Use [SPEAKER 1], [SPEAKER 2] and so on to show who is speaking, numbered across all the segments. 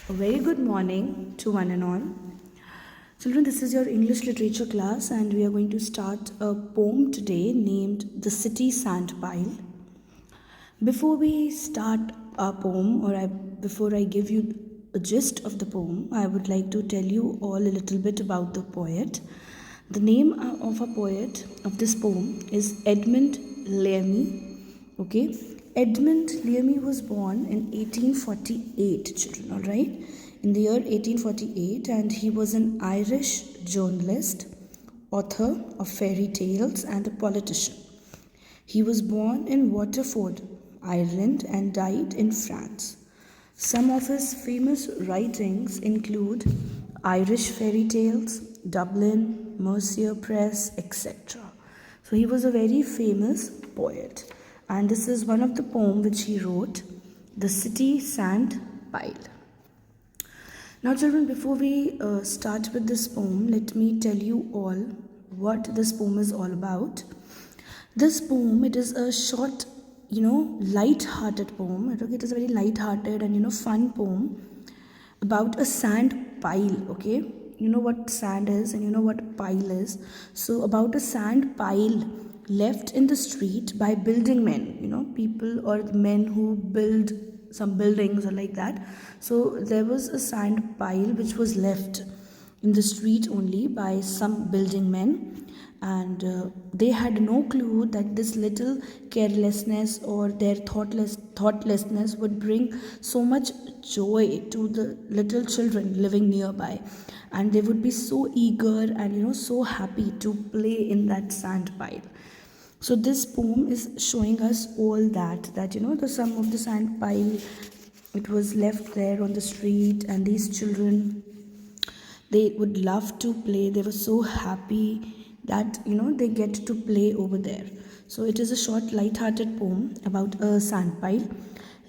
[SPEAKER 1] A very good morning to one and all. Children, this is your English literature class, and we are going to start a poem today named The City Sandpile. Before we start our poem, before I give you a gist of the poem, I would like to tell you all a little bit about the poet. The name of a poet of this poem is Edmund Leary. Okay, Edmund Leary was born in 1848, children, all right, in the year 1848, and he was an Irish journalist, author of fairy tales, and a politician. He was born in Waterford, Ireland, and died in France. Some of his famous writings include Irish fairy tales, Dublin, Mercier Press, etc. So he was a very famous poet, and this is one of the poems which he wrote, The City Sand Pile. Now children, before we start with this poem, let me tell you all what this poem is all about. This poem, it is a short, light-hearted poem. Okay, it is a very light-hearted and fun poem about a sand pile. Okay, you know what sand is and you know what pile is. So about a sand pile left in the street by building men. People or men who build some buildings or like that. So there was a sand pile which was left in the street only by some building men, and they had no clue that this little carelessness or their thoughtlessness would bring so much joy to the little children living nearby, and they would be so eager and so happy to play in that sand pile. So this poem is showing us all that the sum of the sand pile, it was left there on the street, and these children, they would love to play. They were so happy that they get to play over there. So it is a short light-hearted poem about a sand pile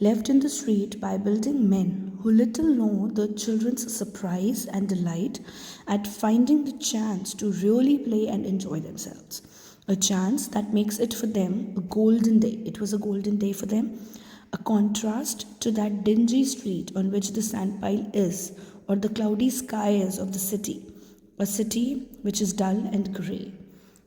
[SPEAKER 1] left in the street by building men who little know the children's surprise and delight at finding the chance to really play and enjoy themselves. A chance that makes it for them a golden day. It was a golden day for them, a contrast to that dingy street on which the sandpile is, or the cloudy skies of the city. A city which is dull and grey.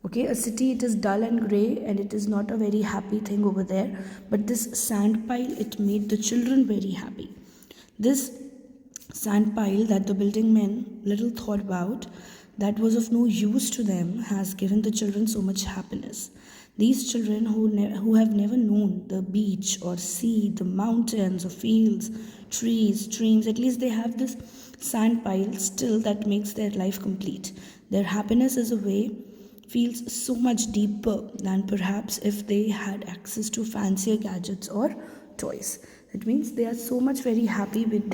[SPEAKER 1] Okay, a city, it is dull and grey, and it is not a very happy thing over there. But this sandpile, it made the children very happy. This sandpile that the building men little thought about, that was of no use to them, has given the children so much happiness. These children who have never known the beach or sea, the mountains or fields, trees, streams, at least they have this sand pile still that makes their life complete. Their happiness is a way feels so much deeper than perhaps if they had access to fancier gadgets or toys. That means they are so much very happy with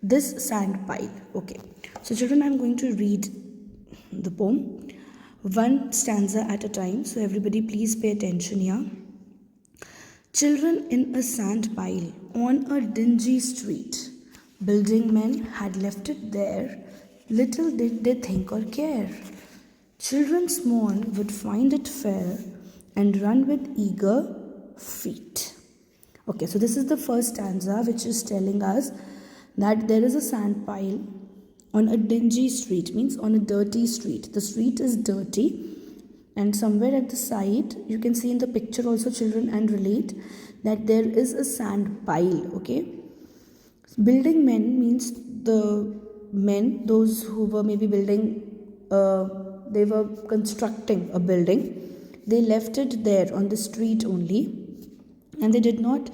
[SPEAKER 1] this sand pile. Okay, so children, I'm going to read the poem one stanza at a time, so everybody please pay attention here. Children in a sand pile on a dingy street, building men had left it there, little did they think or care. Children small would find it fair and run with eager feet. Okay, so this is the first stanza which is telling us that there is a sand pile on a dingy street, means on a dirty street. The street is dirty, and somewhere at the side, you can see in the picture also, children, and relate that there is a sand pile. Okay, building men means the men, those who were maybe building, they were constructing a building. They left it there on the street only, and they did not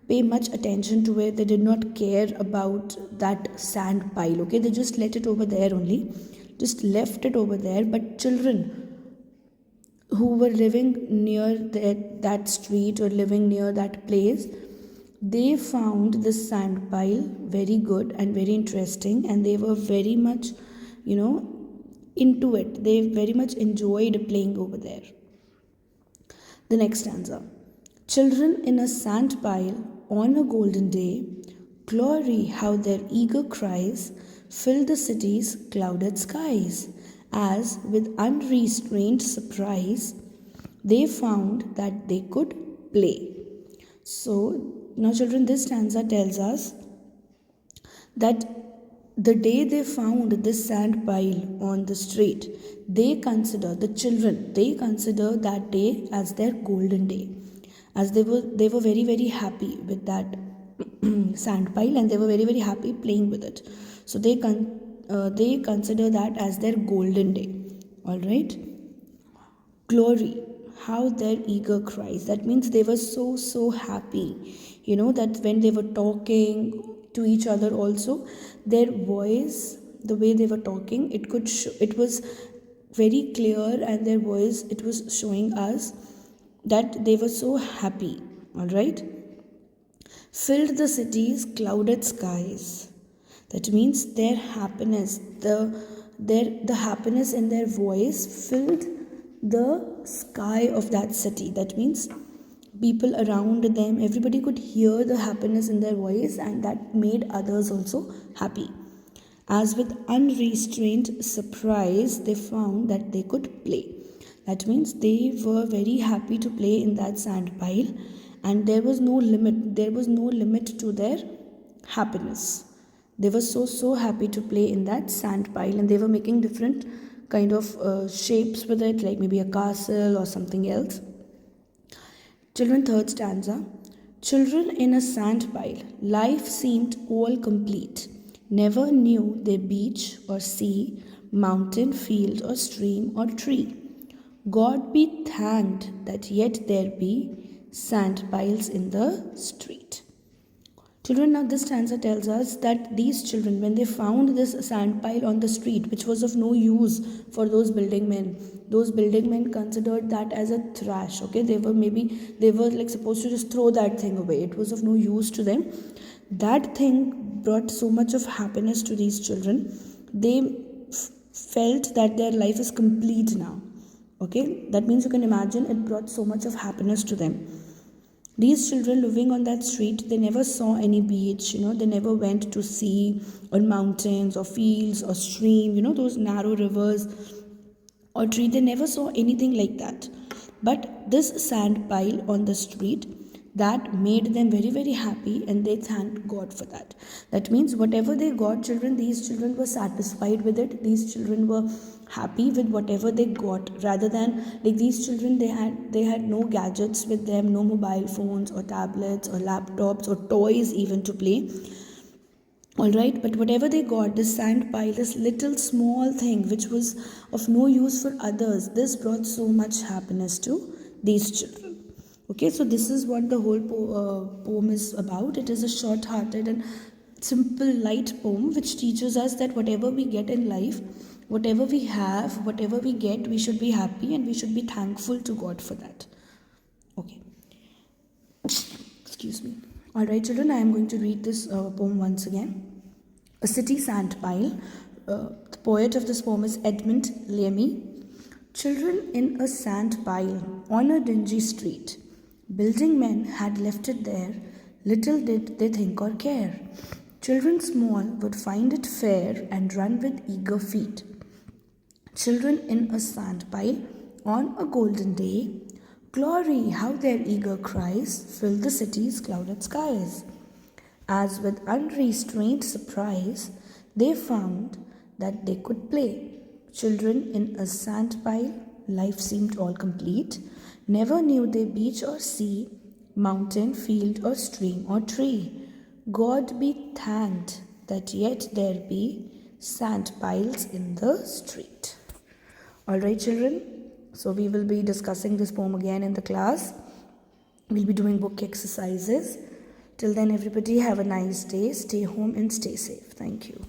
[SPEAKER 1] pay much attention to it. They did not care about that sand pile. Okay, they just let it over there only, just left it over there. But children who were living near that street or living near that place, they found this sand pile very good and very interesting, and they were very much into it. They very much enjoyed playing over there. The next stanza. Children in a sand pile on a golden day, glory how their eager cries fill the city's clouded skies, as with unrestrained surprise they found that they could play. So now children, this stanza tells us that the day they found this sand pile on the street, the children, they consider that day as their golden day, as they were very very happy with that sand pile, and they were very very happy playing with it. So they consider that as their golden day. All right. Glory, how their eager cries. That means they were so happy. That when they were talking to each other also, their voice, the way they were talking, it was very clear, and their voice, it was showing us that they were so happy. All right. Filled the cities, clouded skies. That means their happiness, the happiness in their voice filled the sky of that city. That means people around them, everybody could hear the happiness in their voice, and that made others also happy. As with unrestrained surprise, they found that they could play. That means they were very happy to play in that sand pile, and there was no limit. There was no limit to their happiness. They were so happy to play in that sand pile, and they were making different kind of shapes with it, like maybe a castle or something else. Children, third stanza. Children in a sand pile, life seemed all complete. Never knew they beach or sea, mountain, field or stream or tree. God be thanked that yet there be sand piles in the street. Children, now this stanza tells us that these children, when they found this sand pile on the street, which was of no use for those building men considered that as a trash. Okay, they were like supposed to just throw that thing away. It was of no use to them. That thing brought so much of happiness to these children. They felt that their life is complete now. Okay, that means you can imagine it brought so much of happiness to them. These children living on that street, they never saw any beach, they never went to sea or mountains or fields or stream, those narrow rivers or tree. They never saw anything like that. But this sand pile on the street, that made them very very happy, and they thanked God for that. That means whatever they got, these children were satisfied with it. These children were happy with whatever they got, rather than like these children, they had no gadgets with them, no mobile phones or tablets or laptops or toys even to play. All right, but whatever they got, this sand pile, this little small thing which was of no use for others, this brought so much happiness to these children. Okay, so this is what the whole poem is about. It is a short-hearted and simple, light poem which teaches us that whatever we get in life, whatever we have, whatever we get, we should be happy and we should be thankful to God for that. Okay. Excuse me. Alright children, I am going to read this poem once again. A City Sand Pile. The poet of this poem is Edmund Leamy. Children in a sand pile on a dingy street. Building men had left it there, little did they think or care. Children small would find it fair and run with eager feet. Children in a sand pile on a golden day, glory, how their eager cries fill the city's clouded skies. As with unrestrained surprise, they found that they could play. Children in a sand pile, life seemed all complete. Never knew they beach or sea, mountain, field or stream or tree. God be thanked that yet there be sand piles in the street. Alright children, so we will be discussing this poem again in the class. We'll be doing book exercises. Till then everybody have a nice day. Stay home and stay safe. Thank you.